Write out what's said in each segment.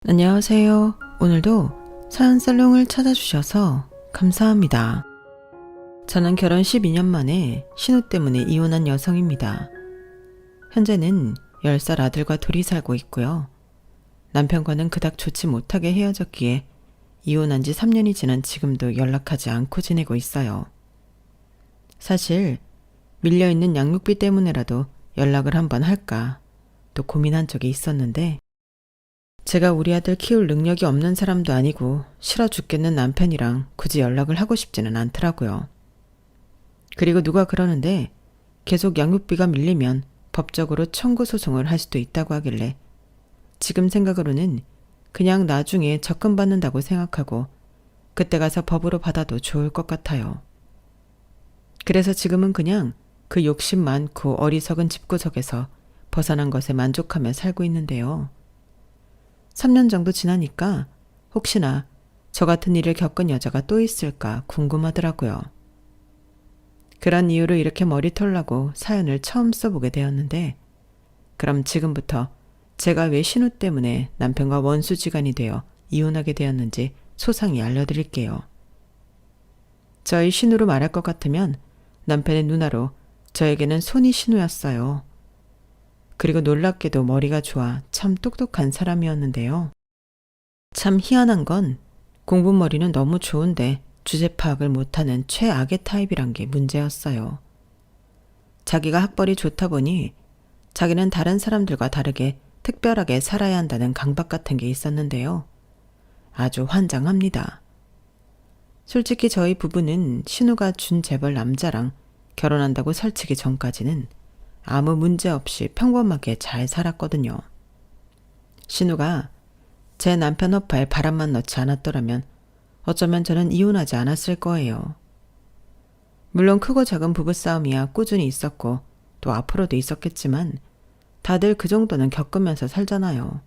안녕하세요. 오늘도 사연살롱을 찾아주셔서 감사합니다. 저는 결혼 12년 만에 신우 때문에 이혼한 여성입니다. 현재는 10살 아들과 둘이 살고 있고요. 남편과는 그닥 좋지 못하게 헤어졌기에 이혼한 지 3년이 지난 지금도 연락하지 않고 지내고 있어요. 사실 밀려있는 양육비 때문에라도 연락을 한번 할까 또 고민한 적이 있었는데 제가 우리 아들 키울 능력이 없는 사람도 아니고 싫어 죽겠는 남편이랑 굳이 연락을 하고 싶지는 않더라고요. 그리고 누가 그러는데 계속 양육비가 밀리면 법적으로 청구 소송을 할 수도 있다고 하길래 지금 생각으로는 그냥 나중에 적금받는다고 생각하고 그때 가서 법으로 받아도 좋을 것 같아요. 그래서 지금은 그냥 그 욕심 많고 어리석은 집구석에서 벗어난 것에 만족하며 살고 있는데요. 3년 정도 지나니까 혹시나 저 같은 일을 겪은 여자가 또 있을까 궁금하더라고요. 그런 이유로 이렇게 머리털 나고 사연을 처음 써보게 되었는데 그럼 지금부터 제가 왜 신우 때문에 남편과 원수지간이 되어 이혼하게 되었는지 소상히 알려드릴게요. 저희 신우로 말할 것 같으면 남편의 누나로 저에게는 손이 신우였어요. 그리고 놀랍게도 머리가 좋아 참 똑똑한 사람이었는데요. 참 희한한 건 공부머리는 너무 좋은데 주제 파악을 못하는 최악의 타입이란 게 문제였어요. 자기가 학벌이 좋다 보니 자기는 다른 사람들과 다르게 특별하게 살아야 한다는 강박 같은 게 있었는데요. 아주 환장합니다. 솔직히 저희 부부는 신우가 준 재벌 남자랑 결혼한다고 설치기 전까지는 아무 문제 없이 평범하게 잘 살았거든요. 신우가 제 남편 허파에 바람만 넣지 않았더라면 어쩌면 저는 이혼하지 않았을 거예요. 물론 크고 작은 부부싸움이야 꾸준히 있었고 또 앞으로도 있었겠지만 다들 그 정도는 겪으면서 살잖아요.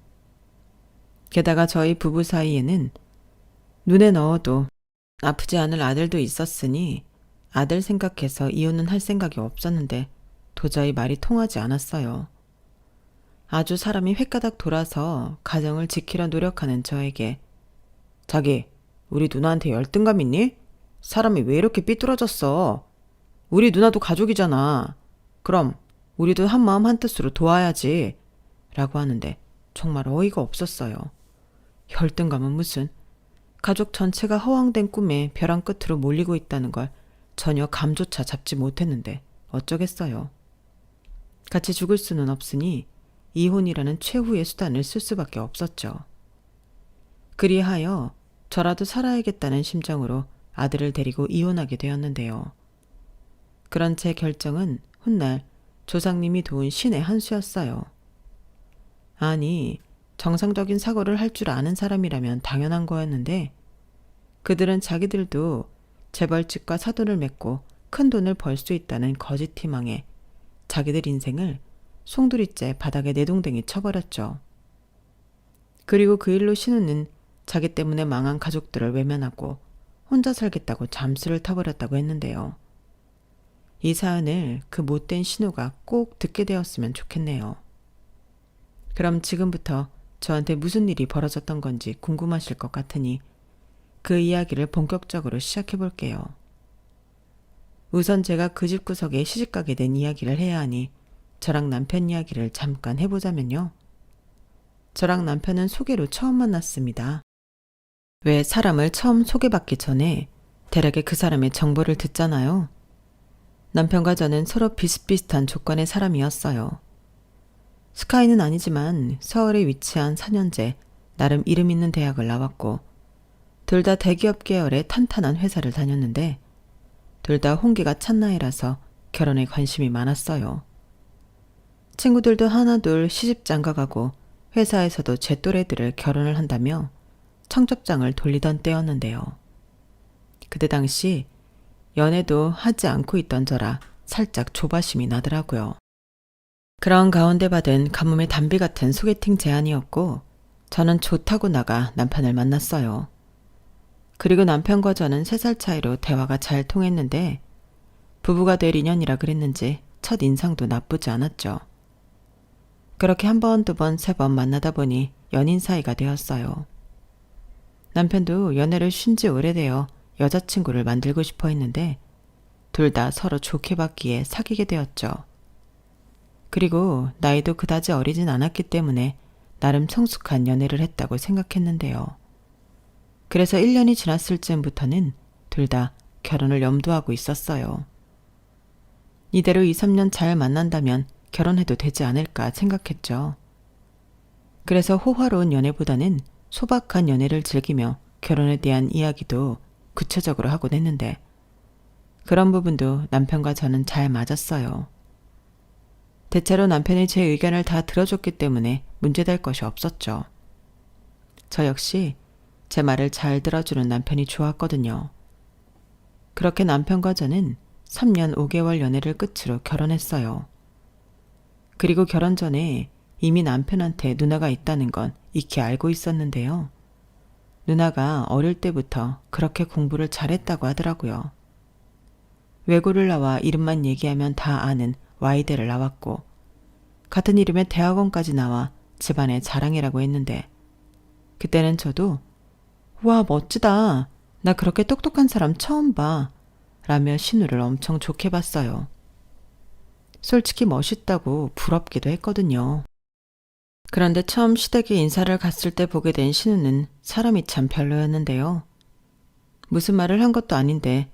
게다가 저희 부부 사이에는 눈에 넣어도 아프지 않을 아들도 있었으니 아들 생각해서 이혼은 할 생각이 없었는데 도저히 말이 통하지 않았어요. 아주 사람이 횟가닥 돌아서 가정을 지키려 노력하는 저에게 자기, 우리 누나한테 열등감 있니? 사람이 왜 이렇게 삐뚤어졌어? 우리 누나도 가족이잖아. 그럼 우리도 한마음 한뜻으로 도와야지. 라고 하는데 정말 어이가 없었어요. 열등감은 무슨 가족 전체가 허황된 꿈에 벼랑 끝으로 몰리고 있다는 걸 전혀 감조차 잡지 못했는데 어쩌겠어요. 같이 죽을 수는 없으니 이혼이라는 최후의 수단을 쓸 수밖에 없었죠. 그리하여 저라도 살아야겠다는 심정으로 아들을 데리고 이혼하게 되었는데요. 그런 제 결정은 훗날 조상님이 도운 신의 한 수였어요. 아니, 정상적인 사고를 할 줄 아는 사람이라면 당연한 거였는데 그들은 자기들도 재벌집과 사돈을 맺고 큰 돈을 벌 수 있다는 거짓 희망에 자기들 인생을 송두리째 바닥에 내동댕이 쳐버렸죠. 그리고 그 일로 신우는 자기 때문에 망한 가족들을 외면하고 혼자 살겠다고 잠수를 타버렸다고 했는데요. 이 사연을 그 못된 신우가 꼭 듣게 되었으면 좋겠네요. 그럼 지금부터 저한테 무슨 일이 벌어졌던 건지 궁금하실 것 같으니 그 이야기를 본격적으로 시작해 볼게요. 우선 제가 그 집 구석에 시집가게 된 이야기를 해야 하니 저랑 남편 이야기를 잠깐 해보자면요. 저랑 남편은 소개로 처음 만났습니다. 왜 사람을 처음 소개받기 전에 대략의 그 사람의 정보를 듣잖아요. 남편과 저는 서로 비슷비슷한 조건의 사람이었어요. 스카이는 아니지만 서울에 위치한 4년제 나름 이름 있는 대학을 나왔고 둘 다 대기업 계열의 탄탄한 회사를 다녔는데 둘 다 홍기가 찬 나이라서 결혼에 관심이 많았어요. 친구들도 하나둘 시집 장가가고 회사에서도 제 또래들을 결혼을 한다며 청첩장을 돌리던 때였는데요. 그때 당시 연애도 하지 않고 있던 저라 살짝 조바심이 나더라고요. 그런 가운데 받은 가뭄의 단비 같은 소개팅 제안이었고 저는 좋다고 나가 남편을 만났어요. 그리고 남편과 저는 3살 차이로 대화가 잘 통했는데 부부가 될 인연이라 그랬는지 첫 인상도 나쁘지 않았죠. 그렇게 한 번, 두 번, 세 번 만나다 보니 연인 사이가 되었어요. 남편도 연애를 쉰 지 오래되어 여자친구를 만들고 싶어 했는데 둘 다 서로 좋게 봤기에 사귀게 되었죠. 그리고 나이도 그다지 어리진 않았기 때문에 나름 성숙한 연애를 했다고 생각했는데요. 그래서 1년이 지났을 즈음부터는 둘 다 결혼을 염두하고 있었어요. 이대로 2, 3년 잘 만난다면 결혼해도 되지 않을까 생각했죠. 그래서 호화로운 연애보다는 소박한 연애를 즐기며 결혼에 대한 이야기도 구체적으로 하곤 했는데 그런 부분도 남편과 저는 잘 맞았어요. 대체로 남편이 제 의견을 다 들어줬기 때문에 문제될 것이 없었죠. 저 역시 제 말을 잘 들어주는 남편이 좋았거든요. 그렇게 남편과 저는 3년 5개월 연애를 끝으로 결혼했어요. 그리고 결혼 전에 이미 남편한테 누나가 있다는 건 익히 알고 있었는데요. 누나가 어릴 때부터 그렇게 공부를 잘했다고 하더라고요. 외고를 나와 이름만 얘기하면 다 아는 Y대를 나왔고 같은 이름의 대학원까지 나와 집안의 자랑이라고 했는데 그때는 저도 와 멋지다. 나 그렇게 똑똑한 사람 처음 봐. 라며 신우를 엄청 좋게 봤어요. 솔직히 멋있다고 부럽기도 했거든요. 그런데 처음 시댁에 인사를 갔을 때 보게 된 신우는 사람이 참 별로였는데요. 무슨 말을 한 것도 아닌데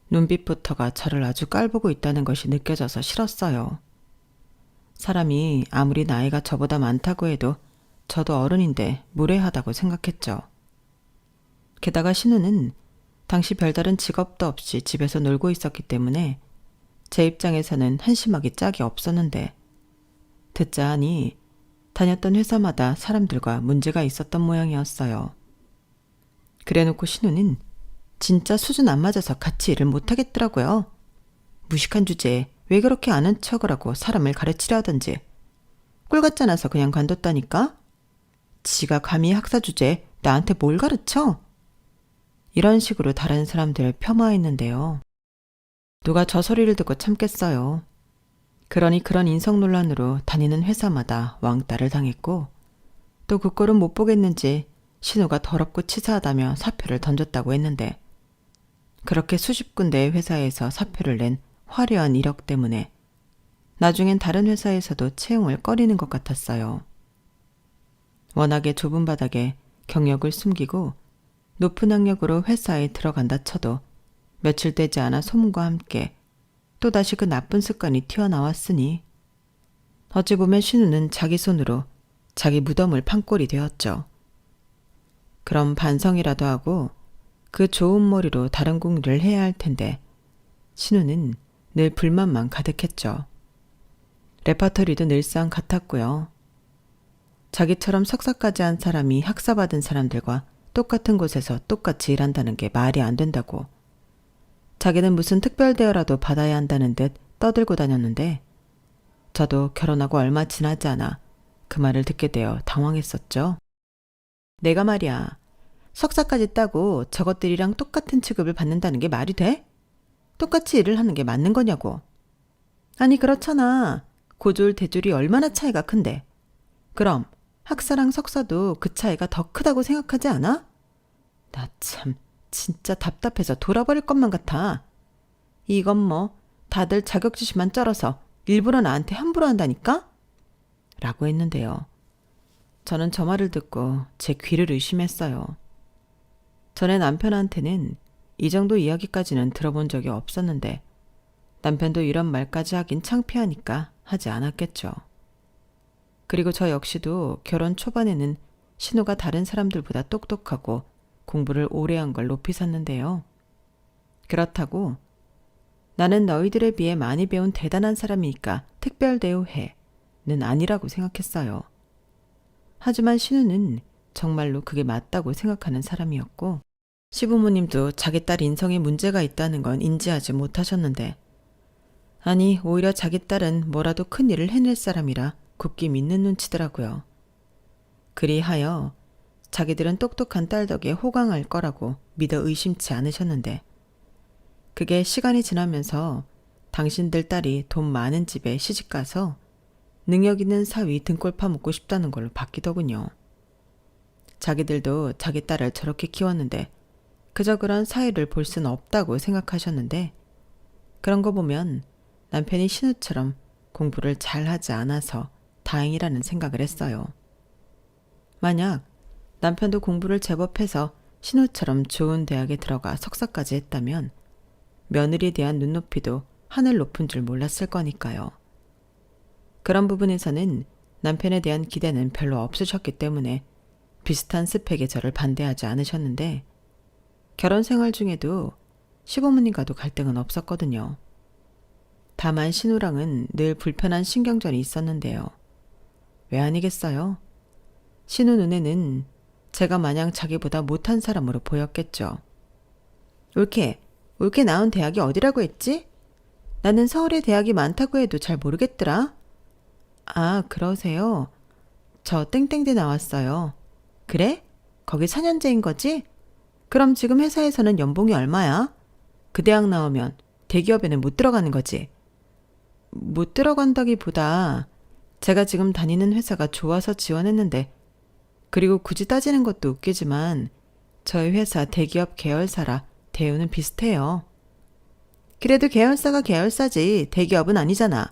눈빛부터가 저를 아주 깔보고 있다는 것이 느껴져서 싫었어요. 사람이 아무리 나이가 저보다 많다고 해도 저도 어른인데 무례하다고 생각했죠. 게다가 신우는 당시 별다른 직업도 없이 집에서 놀고 있었기 때문에 제 입장에서는 한심하기 짝이 없었는데 듣자 하니 다녔던 회사마다 사람들과 문제가 있었던 모양이었어요. 그래놓고 신우는 진짜 수준 안 맞아서 같이 일을 못하겠더라고요. 무식한 주제에 왜 그렇게 아는 척을 하고 사람을 가르치려 하던지 꿀 같지 않아서 그냥 관뒀다니까? 지가 감히 학사 주제에 나한테 뭘 가르쳐? 이런 식으로 다른 사람들을 폄하했는데요. 누가 저 소리를 듣고 참겠어요. 그러니 그런 인성 논란으로 다니는 회사마다 왕따를 당했고 또 그 꼴은 못 보겠는지 신우가 더럽고 치사하다며 사표를 던졌다고 했는데 그렇게 수십 군데의 회사에서 사표를 낸 화려한 이력 때문에 나중엔 다른 회사에서도 채용을 꺼리는 것 같았어요. 워낙에 좁은 바닥에 경력을 숨기고 높은 학력으로 회사에 들어간다 쳐도 며칠 되지 않아 소문과 함께 또다시 그 나쁜 습관이 튀어나왔으니 어찌 보면 신우는 자기 손으로 자기 무덤을 판 꼴이 되었죠. 그럼 반성이라도 하고 그 좋은 머리로 다른 공부를 해야 할 텐데 신우는 늘 불만만 가득했죠. 레퍼토리도 늘상 같았고요. 자기처럼 석사까지 한 사람이 학사받은 사람들과 똑같은 곳에서 똑같이 일한다는 게 말이 안 된다고 자기는 무슨 특별 대우라도 받아야 한다는 듯 떠들고 다녔는데 저도 결혼하고 얼마 지나지 않아 그 말을 듣게 되어 당황했었죠. 내가 말이야 석사까지 따고 저것들이랑 똑같은 취급을 받는다는 게 말이 돼? 똑같이 일을 하는 게 맞는 거냐고. 아니 그렇잖아. 고졸 대졸이 얼마나 차이가 큰데. 그럼 학사랑 석사도 그 차이가 더 크다고 생각하지 않아? 나 참 진짜 답답해서 돌아버릴 것만 같아. 이건 뭐 다들 자격지심만 쩔어서 일부러 나한테 함부로 한다니까? 라고 했는데요. 저는 저 말을 듣고 제 귀를 의심했어요. 전에 남편한테는 이 정도 이야기까지는 들어본 적이 없었는데 남편도 이런 말까지 하긴 창피하니까 하지 않았겠죠. 그리고 저 역시도 결혼 초반에는 신우가 다른 사람들보다 똑똑하고 공부를 오래 한 걸 높이 샀는데요. 그렇다고 나는 너희들에 비해 많이 배운 대단한 사람이니까 특별 대우해는 아니라고 생각했어요. 하지만 신우는 정말로 그게 맞다고 생각하는 사람이었고 시부모님도 자기 딸 인성에 문제가 있다는 건 인지하지 못하셨는데 아니 오히려 자기 딸은 뭐라도 큰 일을 해낼 사람이라 굳게 믿는 눈치더라고요. 그리하여 자기들은 똑똑한 딸 덕에 호강할 거라고 믿어 의심치 않으셨는데 그게 시간이 지나면서 당신들 딸이 돈 많은 집에 시집가서 능력 있는 사위 등골 파묻고 싶다는 걸로 바뀌더군요. 자기들도 자기 딸을 저렇게 키웠는데 그저 그런 사이를 볼 수는 없다고 생각하셨는데, 그런 거 보면 남편이 신우처럼 공부를 잘하지 않아서 다행이라는 생각을 했어요. 만약 남편도 공부를 제법 해서 신우처럼 좋은 대학에 들어가 석사까지 했다면 며느리에 대한 눈높이도 하늘 높은 줄 몰랐을 거니까요. 그런 부분에서는 남편에 대한 기대는 별로 없으셨기 때문에 비슷한 스펙의 저를 반대하지 않으셨는데, 결혼 생활 중에도 시부모님과도 갈등은 없었거든요. 다만 신우랑은 늘 불편한 신경전이 있었는데요. 왜 아니겠어요? 신우 눈에는 제가 마냥 자기보다 못한 사람으로 보였겠죠. 올케 나온 대학이 어디라고 했지? 나는 서울에 대학이 많다고 해도 잘 모르겠더라. 아, 그러세요? 저 땡땡대 나왔어요. 그래? 거기 4년제인 거지? 그럼 지금 회사에서는 연봉이 얼마야? 그 대학 나오면 대기업에는 못 들어가는 거지? 못 들어간다기보다 제가 지금 다니는 회사가 좋아서 지원했는데, 그리고 굳이 따지는 것도 웃기지만 저희 회사 대기업 계열사라 대우는 비슷해요. 그래도 계열사가 계열사지 대기업은 아니잖아.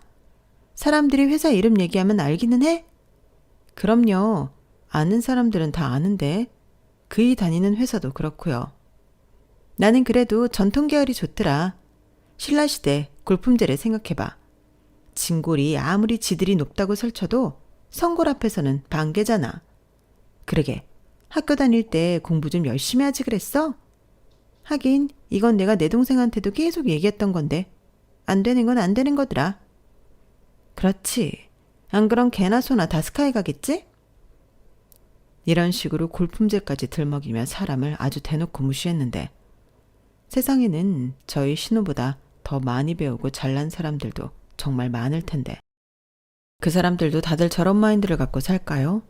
사람들이 회사 이름 얘기하면 알기는 해? 그럼요. 아는 사람들은 다 아는데 그이 다니는 회사도 그렇고요. 나는 그래도 전통 계열이 좋더라. 신라시대 골품제를 생각해봐. 진골이 아무리 지들이 높다고 설쳐도 성골 앞에서는 반개잖아. 그러게, 학교 다닐 때 공부 좀 열심히 하지 그랬어? 하긴 이건 내가 내 동생한테도 계속 얘기했던 건데 안 되는 건 안 되는 거더라. 그렇지. 안 그럼 개나 소나 다 스카이 가겠지? 이런 식으로 골품제까지 들먹이며 사람을 아주 대놓고 무시했는데, 세상에는 저희 신우보다 더 많이 배우고 잘난 사람들도 정말 많을 텐데 그 사람들도 다들 저런 마인드를 갖고 살까요?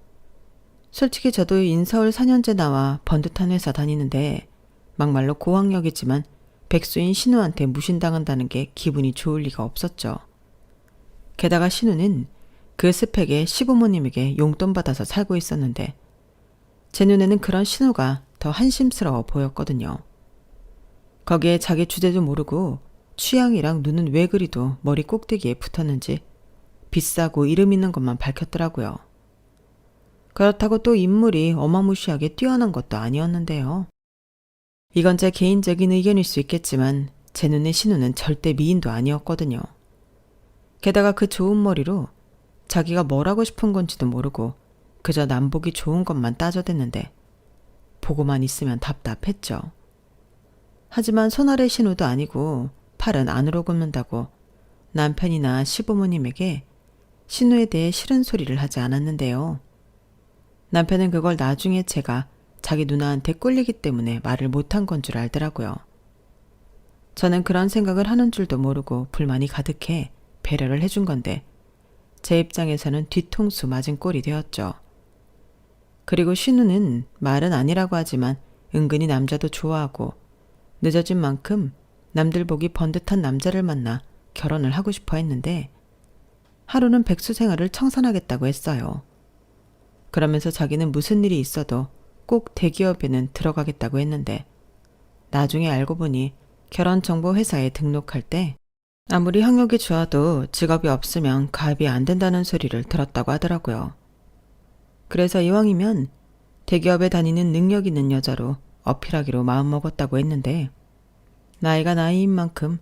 솔직히 저도 인서울 4년제 나와 번듯한 회사 다니는데 막말로 고학력이지만 백수인 신우한테 무신당한다는 게 기분이 좋을 리가 없었죠. 게다가 신우는 그 스펙에 시부모님에게 용돈 받아서 살고 있었는데 제 눈에는 그런 신우가 더 한심스러워 보였거든요. 거기에 자기 주제도 모르고 취향이랑 눈은 왜 그리도 머리 꼭대기에 붙었는지 비싸고 이름 있는 것만 밝혔더라고요. 그렇다고 또 인물이 어마무시하게 뛰어난 것도 아니었는데요. 이건 제 개인적인 의견일 수 있겠지만 제 눈에 신우는 절대 미인도 아니었거든요. 게다가 그 좋은 머리로 자기가 뭘 하고 싶은 건지도 모르고 그저 남보기 좋은 것만 따져댔는데 보고만 있으면 답답했죠. 하지만 손아래 신우도 아니고 팔은 안으로 굽는다고 남편이나 시부모님에게 신우에 대해 싫은 소리를 하지 않았는데요. 남편은 그걸 나중에 제가 자기 누나한테 꿀리기 때문에 말을 못한 건 줄 알더라고요. 저는 그런 생각을 하는 줄도 모르고 불만이 가득해 배려를 해준 건데 제 입장에서는 뒤통수 맞은 꼴이 되었죠. 그리고 신우는 말은 아니라고 하지만 은근히 남자도 좋아하고 늦어진 만큼 남들 보기 번듯한 남자를 만나 결혼을 하고 싶어 했는데 하루는 백수 생활을 청산하겠다고 했어요. 그러면서 자기는 무슨 일이 있어도 꼭 대기업에는 들어가겠다고 했는데 나중에 알고 보니 결혼정보회사에 등록할 때 아무리 학력이 좋아도 직업이 없으면 가입이 안 된다는 소리를 들었다고 하더라고요. 그래서 이왕이면 대기업에 다니는 능력 있는 여자로 어필하기로 마음먹었다고 했는데 나이가 나이인 만큼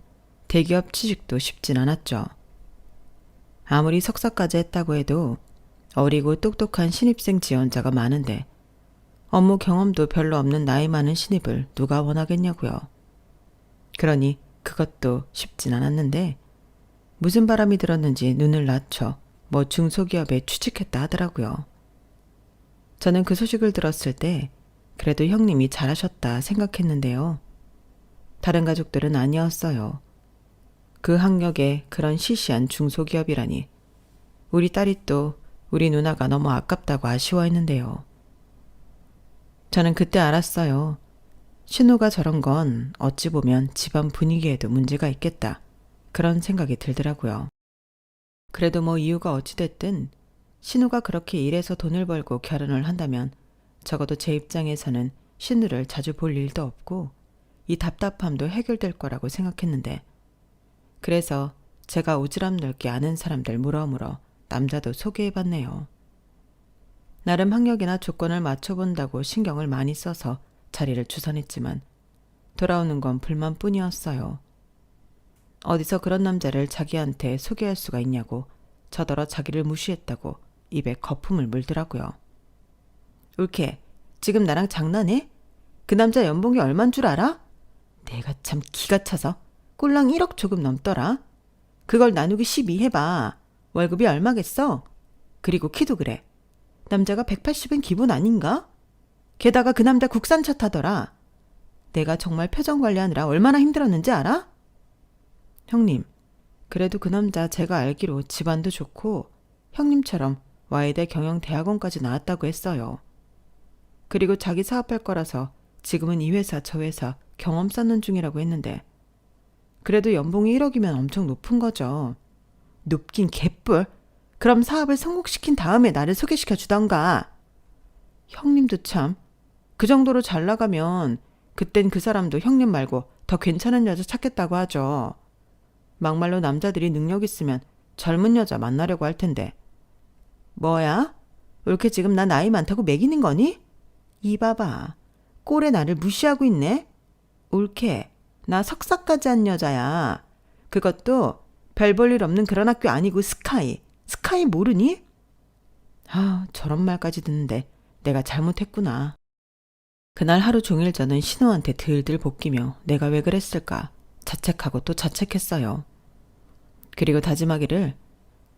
대기업 취직도 쉽진 않았죠. 아무리 석사까지 했다고 해도 어리고 똑똑한 신입생 지원자가 많은데 업무 경험도 별로 없는 나이 많은 신입을 누가 원하겠냐고요. 그러니 그것도 쉽진 않았는데 무슨 바람이 들었는지 눈을 낮춰 뭐 중소기업에 취직했다 하더라고요. 저는 그 소식을 들었을 때 그래도 형님이 잘하셨다 생각했는데요. 다른 가족들은 아니었어요. 그 학력에 그런 시시한 중소기업이라니 우리 딸이 또 우리 누나가 너무 아깝다고 아쉬워했는데요. 저는 그때 알았어요. 신우가 저런 건 어찌 보면 집안 분위기에도 문제가 있겠다. 그런 생각이 들더라고요. 그래도 뭐 이유가 어찌됐든 신우가 그렇게 일해서 돈을 벌고 결혼을 한다면 적어도 제 입장에서는 신우를 자주 볼 일도 없고 이 답답함도 해결될 거라고 생각했는데, 그래서 제가 오지랖 넓게 아는 사람들 물어물어 남자도 소개해봤네요. 나름 학력이나 조건을 맞춰본다고 신경을 많이 써서 자리를 주선했지만 돌아오는 건 불만뿐이었어요. 어디서 그런 남자를 자기한테 소개할 수가 있냐고 저더러 자기를 무시했다고 입에 거품을 물더라고요. 울케, 지금 나랑 장난해? 그 남자 연봉이 얼만 줄 알아? 내가 참 기가 차서 꼴랑 1억 조금 넘더라. 그걸 나누기 12 해봐. 월급이 얼마겠어? 그리고 키도 그래. 남자가 180은 기본 아닌가? 게다가 그 남자 국산차 타더라. 내가 정말 표정 관리하느라 얼마나 힘들었는지 알아? 형님, 그래도 그 남자 제가 알기로 집안도 좋고 형님처럼 와이대 경영대학원까지 나왔다고 했어요. 그리고 자기 사업할 거라서 지금은 이 회사 저 회사 경험 쌓는 중이라고 했는데, 그래도 연봉이 1억이면 엄청 높은 거죠. 높긴 개뿔. 그럼 사업을 성공시킨 다음에 나를 소개시켜 주던가. 형님도 참, 그 정도로 잘 나가면 그땐 그 사람도 형님 말고 더 괜찮은 여자 찾겠다고 하죠. 막말로 남자들이 능력 있으면 젊은 여자 만나려고 할 텐데. 뭐야? 왜 이렇게 지금 나 나이 많다고 매기는 거니? 이 봐봐. 꼴에 나를 무시하고 있네. 옳게. 나 석사까지 한 여자야. 그것도 별 볼 일 없는 그런 학교 아니고 스카이. 스카이 모르니? 아, 저런 말까지 듣는데 내가 잘못했구나. 그날 하루 종일 저는 신우한테 들들 볶이며 내가 왜 그랬을까 자책하고 또 자책했어요. 그리고 다짐하기를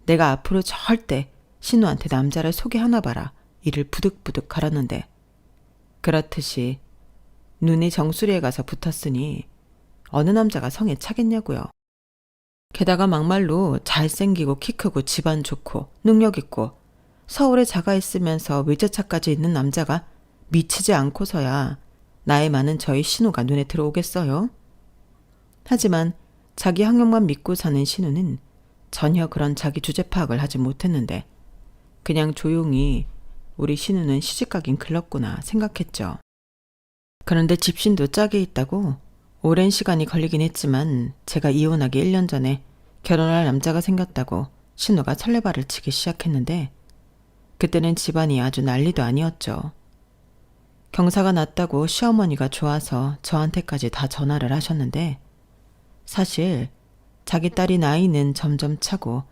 내가 앞으로 절대 신우한테 남자를 소개하나 봐라 이를 부득부득 갈았는데, 그렇듯이 눈이 정수리에 가서 붙었으니 어느 남자가 성에 차겠냐고요. 게다가 막말로 잘생기고 키 크고 집안 좋고 능력 있고 서울에 자가 있으면서 외제차까지 있는 남자가 미치지 않고서야 나이 많은 저희 신우가 눈에 들어오겠어요? 하지만 자기 학력만 믿고 사는 신우는 전혀 그런 자기 주제 파악을 하지 못했는데 그냥 조용히 우리 신우는 시집가긴 글렀구나 생각했죠. 그런데 집신도 짝이 있다고 오랜 시간이 걸리긴 했지만 제가 이혼하기 1년 전에 결혼할 남자가 생겼다고 신우가 설레발을 치기 시작했는데, 그때는 집안이 아주 난리도 아니었죠. 경사가 났다고 시어머니가 좋아서 저한테까지 다 전화를 하셨는데, 사실 자기 딸이 나이는 점점 차고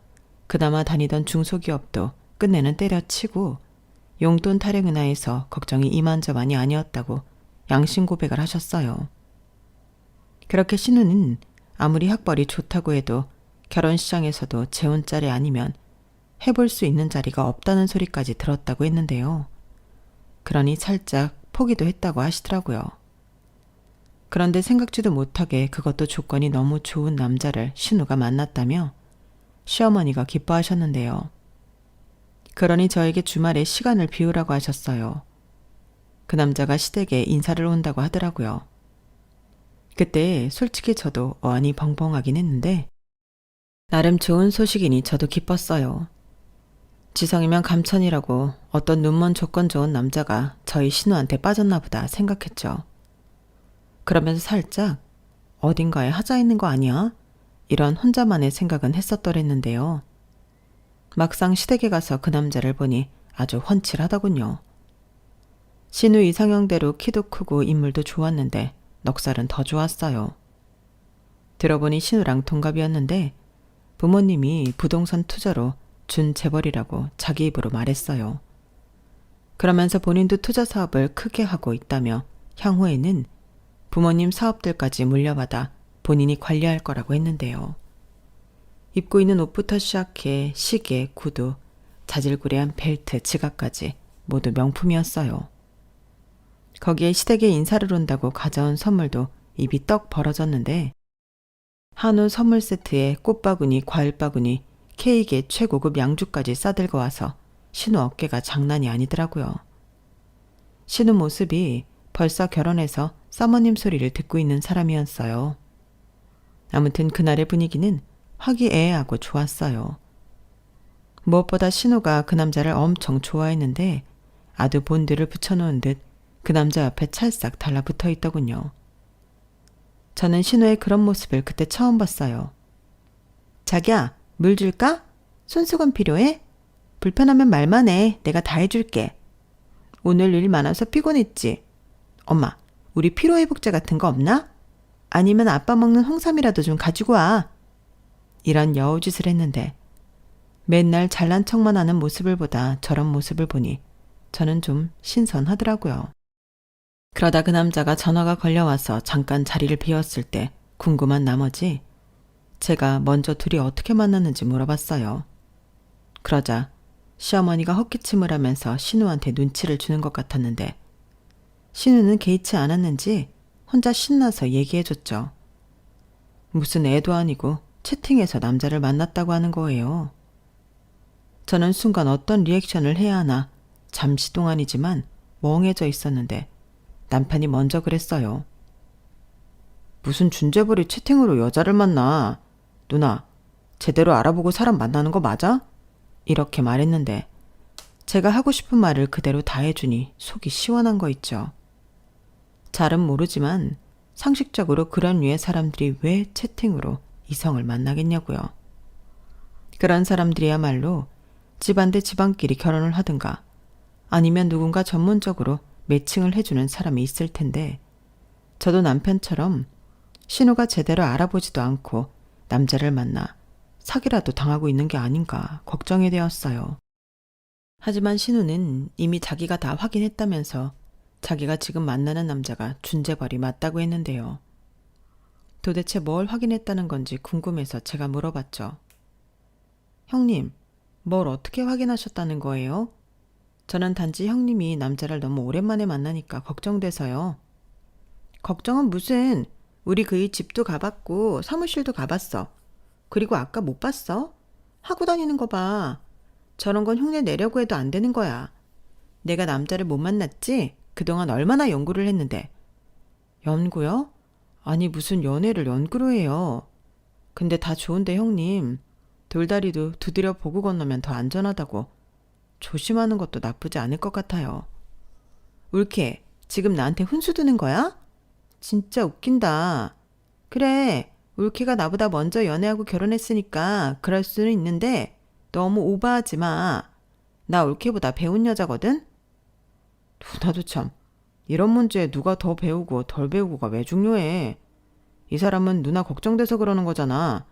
그나마 다니던 중소기업도 끝내는 때려치고 용돈 타령 은하에서 걱정이 이만저만이 아니었다고 양심 고백을 하셨어요. 그렇게 신우는 아무리 학벌이 좋다고 해도 결혼 시장에서도 재혼 자리 아니면 해볼 수 있는 자리가 없다는 소리까지 들었다고 했는데요. 그러니 살짝 포기도 했다고 하시더라고요. 그런데 생각지도 못하게 그것도 조건이 너무 좋은 남자를 신우가 만났다며 시어머니가 기뻐하셨는데요. 그러니 저에게 주말에 시간을 비우라고 하셨어요. 그 남자가 시댁에 인사를 온다고 하더라고요. 그때 솔직히 저도 어안이 벙벙하긴 했는데 나름 좋은 소식이니 저도 기뻤어요. 지성이면 감천이라고 어떤 눈먼 조건 좋은 남자가 저희 신우한테 빠졌나 보다 생각했죠. 그러면서 살짝 어딘가에 하자 있는 거 아니야? 이런 혼자만의 생각은 했었더랬는데요. 막상 시댁에 가서 그 남자를 보니 아주 훤칠하더군요. 신우 이상형대로 키도 크고 인물도 좋았는데 넉살은 더 좋았어요. 들어보니 신우랑 동갑이었는데 부모님이 부동산 투자로 준 재벌이라고 자기 입으로 말했어요. 그러면서 본인도 투자 사업을 크게 하고 있다며 향후에는 부모님 사업들까지 물려받아 본인이 관리할 거라고 했는데요. 입고 있는 옷부터 시작해 시계, 구두, 자질구레한 벨트, 지갑까지 모두 명품이었어요. 거기에 시댁에 인사를 온다고 가져온 선물도 입이 떡 벌어졌는데 한우 선물 세트에 꽃바구니, 과일바구니, 케이크에 최고급 양주까지 싸들고 와서 신우 어깨가 장난이 아니더라고요. 신우 모습이 벌써 결혼해서 사모님 소리를 듣고 있는 사람이었어요. 아무튼 그날의 분위기는 화기애애하고 좋았어요. 무엇보다 신우가 그 남자를 엄청 좋아했는데 아두 본드를 붙여놓은 듯 그 남자 옆에 찰싹 달라붙어 있더군요. 저는 신우의 그런 모습을 그때 처음 봤어요. 자기야, 물 줄까? 손수건 필요해? 불편하면 말만 해. 내가 다 해줄게. 오늘 일 많아서 피곤했지? 엄마, 우리 피로회복제 같은 거 없나? 아니면 아빠 먹는 홍삼이라도 좀 가지고 와. 이런 여우짓을 했는데 맨날 잘난 척만 하는 모습을 보다 저런 모습을 보니 저는 좀 신선하더라고요. 그러다 그 남자가 전화가 걸려와서 잠깐 자리를 비웠을 때 궁금한 나머지 제가 먼저 둘이 어떻게 만났는지 물어봤어요. 그러자 시어머니가 헛기침을 하면서 신우한테 눈치를 주는 것 같았는데 신우는 개의치 않았는지 혼자 신나서 얘기해줬죠. 무슨 애도 아니고 채팅에서 남자를 만났다고 하는 거예요. 저는 순간 어떤 리액션을 해야 하나 잠시 동안이지만 멍해져 있었는데 남편이 먼저 그랬어요. 무슨 준재벌이 채팅으로 여자를 만나. 누나, 제대로 알아보고 사람 만나는 거 맞아? 이렇게 말했는데 제가 하고 싶은 말을 그대로 다 해주니 속이 시원한 거 있죠. 잘은 모르지만 상식적으로 그런 류의 사람들이 왜 채팅으로 이성을 만나겠냐고요. 그런 사람들이야말로 집안 대 집안끼리 결혼을 하든가 아니면 누군가 전문적으로 매칭을 해주는 사람이 있을 텐데 저도 남편처럼 신우가 제대로 알아보지도 않고 남자를 만나 사기라도 당하고 있는 게 아닌가 걱정이 되었어요. 하지만 신우는 이미 자기가 다 확인했다면서 자기가 지금 만나는 남자가 준재벌이 맞다고 했는데요. 도대체 뭘 확인했다는 건지 궁금해서 제가 물어봤죠. 형님, 뭘 어떻게 확인하셨다는 거예요? 저는 단지 형님이 남자를 너무 오랜만에 만나니까 걱정돼서요. 걱정은 무슨, 우리 그의 집도 가봤고 사무실도 가봤어. 그리고 아까 못 봤어? 하고 다니는 거 봐. 저런 건 흉내 내려고 해도 안 되는 거야. 내가 남자를 못 만났지? 그동안 얼마나 연구를 했는데. 연구요? 아니 무슨 연애를 연구로 해요. 근데 다 좋은데 형님. 돌다리도 두드려 보고 건너면 더 안전하다고. 조심하는 것도 나쁘지 않을 것 같아요. 울케, 지금 나한테 훈수 두는 거야? 진짜 웃긴다. 그래, 울케가 나보다 먼저 연애하고 결혼했으니까 그럴 수는 있는데 너무 오버하지 마. 나 울케보다 배운 여자거든? 누나도 참, 이런 문제에 누가 더 배우고 덜 배우고가 왜 중요해. 이 사람은 누나 걱정돼서 그러는 거잖아.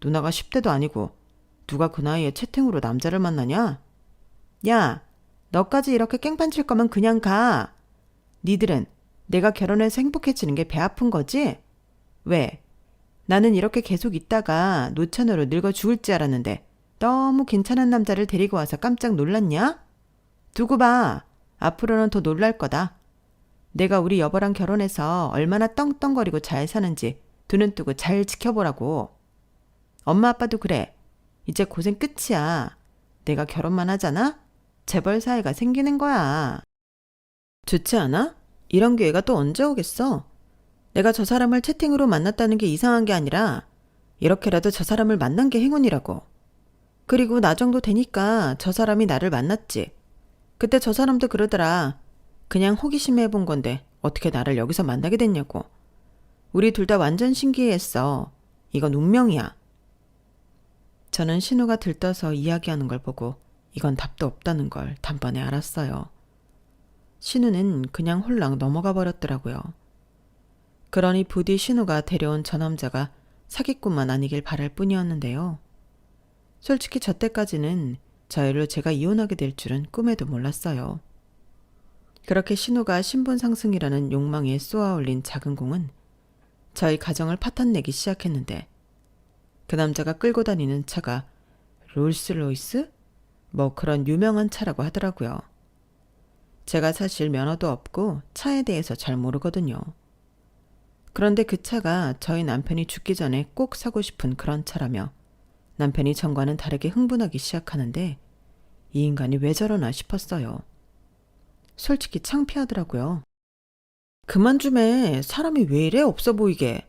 누나가 10대도 아니고 누가 그 나이에 채팅으로 남자를 만나냐? 야, 너까지 이렇게 깽판 칠 거면 그냥 가. 니들은 내가 결혼해서 행복해지는 게 배 아픈 거지? 왜? 나는 이렇게 계속 있다가 노처녀로 늙어 죽을 줄 알았는데 너무 괜찮은 남자를 데리고 와서 깜짝 놀랐냐? 두고 봐. 앞으로는 더 놀랄 거다. 내가 우리 여보랑 결혼해서 얼마나 떵떵거리고 잘 사는지 두 눈 뜨고 잘 지켜보라고. 엄마 아빠도 그래. 이제 고생 끝이야. 내가 결혼만 하잖아? 재벌 사이가 생기는 거야. 좋지 않아? 이런 기회가 또 언제 오겠어? 내가 저 사람을 채팅으로 만났다는 게 이상한 게 아니라 이렇게라도 저 사람을 만난 게 행운이라고. 그리고 나 정도 되니까 저 사람이 나를 만났지. 그때 저 사람도 그러더라. 그냥 호기심에 해본 건데 어떻게 나를 여기서 만나게 됐냐고. 우리 둘 다 완전 신기해했어. 이건 운명이야. 저는 신우가 들떠서 이야기하는 걸 보고 이건 답도 없다는 걸 단번에 알았어요. 신우는 그냥 홀랑 넘어가 버렸더라고요. 그러니 부디 신우가 데려온 저 남자가 사기꾼만 아니길 바랄 뿐이었는데요. 솔직히 저 때까지는 저희로 제가 이혼하게 될 줄은 꿈에도 몰랐어요. 그렇게 신우가 신분 상승이라는 욕망에 쏘아올린 작은 공은 저희 가정을 파탄내기 시작했는데 그 남자가 끌고 다니는 차가 롤스로이스? 뭐 그런 유명한 차라고 하더라고요. 제가 사실 면허도 없고 차에 대해서 잘 모르거든요. 그런데 그 차가 저희 남편이 죽기 전에 꼭 사고 싶은 그런 차라며 남편이 전과는 다르게 흥분하기 시작하는데 이 인간이 왜 저러나 싶었어요. 솔직히 창피하더라고요. 그만 좀 해. 사람이 왜 이래 없어 보이게.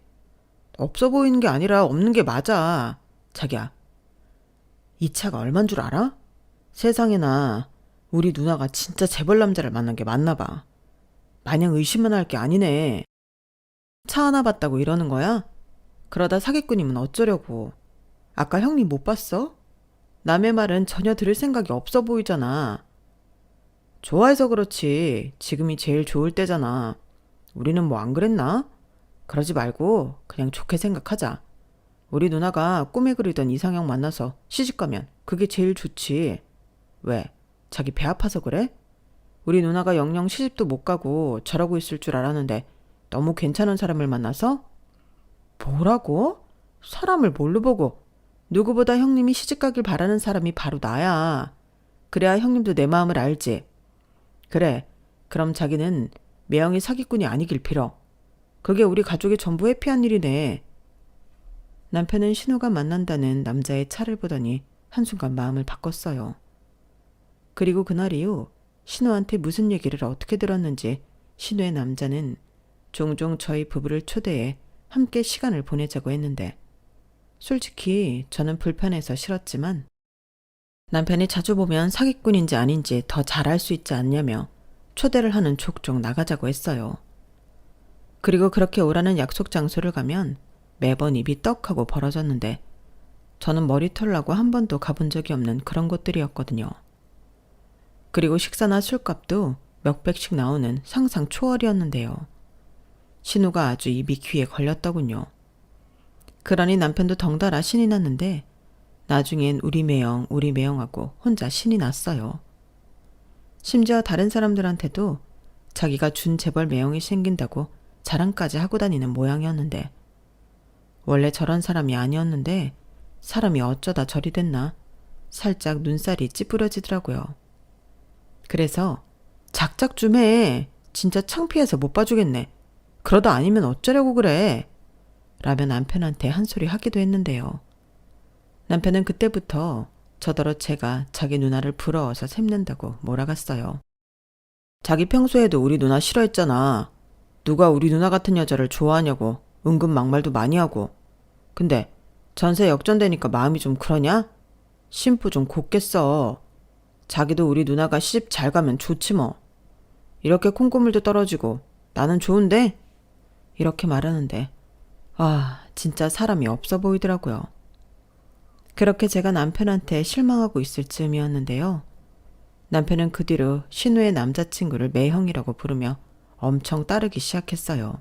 없어 보이는 게 아니라 없는 게 맞아. 자기야, 이 차가 얼만 줄 알아? 세상에나 우리 누나가 진짜 재벌 남자를 만난 게 맞나 봐. 마냥 의심만 할 게 아니네. 차 하나 봤다고 이러는 거야? 그러다 사기꾼이면 어쩌려고. 아까 형님 못 봤어? 남의 말은 전혀 들을 생각이 없어 보이잖아. 좋아해서 그렇지. 지금이 제일 좋을 때잖아. 우리는 뭐 안 그랬나? 그러지 말고 그냥 좋게 생각하자. 우리 누나가 꿈에 그리던 이상형 만나서 시집가면 그게 제일 좋지. 왜? 자기 배 아파서 그래? 우리 누나가 영영 시집도 못 가고 저러고 있을 줄 알았는데 너무 괜찮은 사람을 만나서? 뭐라고? 사람을 뭘로 보고? 누구보다 형님이 시집가길 바라는 사람이 바로 나야. 그래야 형님도 내 마음을 알지. 그래, 그럼 자기는 매형이 사기꾼이 아니길 빌어. 그게 우리 가족의 전부 회피한 일이네. 남편은 신우가 만난다는 남자의 차를 보더니 한순간 마음을 바꿨어요. 그리고 그날 이후 신우한테 무슨 얘기를 어떻게 들었는지 신우의 남자는 종종 저희 부부를 초대해 함께 시간을 보내자고 했는데 솔직히 저는 불편해서 싫었지만 남편이 자주 보면 사기꾼인지 아닌지 더 잘 알 수 있지 않냐며 초대를 하는 족족 나가자고 했어요. 그리고 그렇게 오라는 약속 장소를 가면 매번 입이 떡하고 벌어졌는데 저는 머리털 나고 한 번도 가본 적이 없는 그런 곳들이었거든요. 그리고 식사나 술값도 몇백씩 나오는 상상 초월이었는데요. 신우가 아주 입이 귀에 걸렸더군요. 그러니 남편도 덩달아 신이 났는데 나중엔 우리 매형하고 혼자 신이 났어요. 심지어 다른 사람들한테도 자기가 준 재벌 매형이 생긴다고 자랑까지 하고 다니는 모양이었는데 원래 저런 사람이 아니었는데 사람이 어쩌다 저리 됐나 살짝 눈살이 찌푸려지더라고요. 그래서 작작 좀 해. 진짜 창피해서 못 봐주겠네. 그러다 아니면 어쩌려고 그래. 라며 남편한테 한 소리 하기도 했는데요. 남편은 그때부터 저더러 제가 자기 누나를 부러워서 샘는다고 몰아갔어요. 자기 평소에도 우리 누나 싫어했잖아. 누가 우리 누나 같은 여자를 좋아하냐고 은근 막말도 많이 하고. 근데 전세 역전되니까 마음이 좀 그러냐? 심부 좀 곱게 써. 자기도 우리 누나가 시집 잘 가면 좋지 뭐. 이렇게 콩고물도 떨어지고 나는 좋은데? 이렇게 말하는데 진짜 사람이 없어 보이더라고요. 그렇게 제가 남편한테 실망하고 있을 즈음이었는데요. 남편은 그 뒤로 신우의 남자친구를 매형이라고 부르며 엄청 따르기 시작했어요.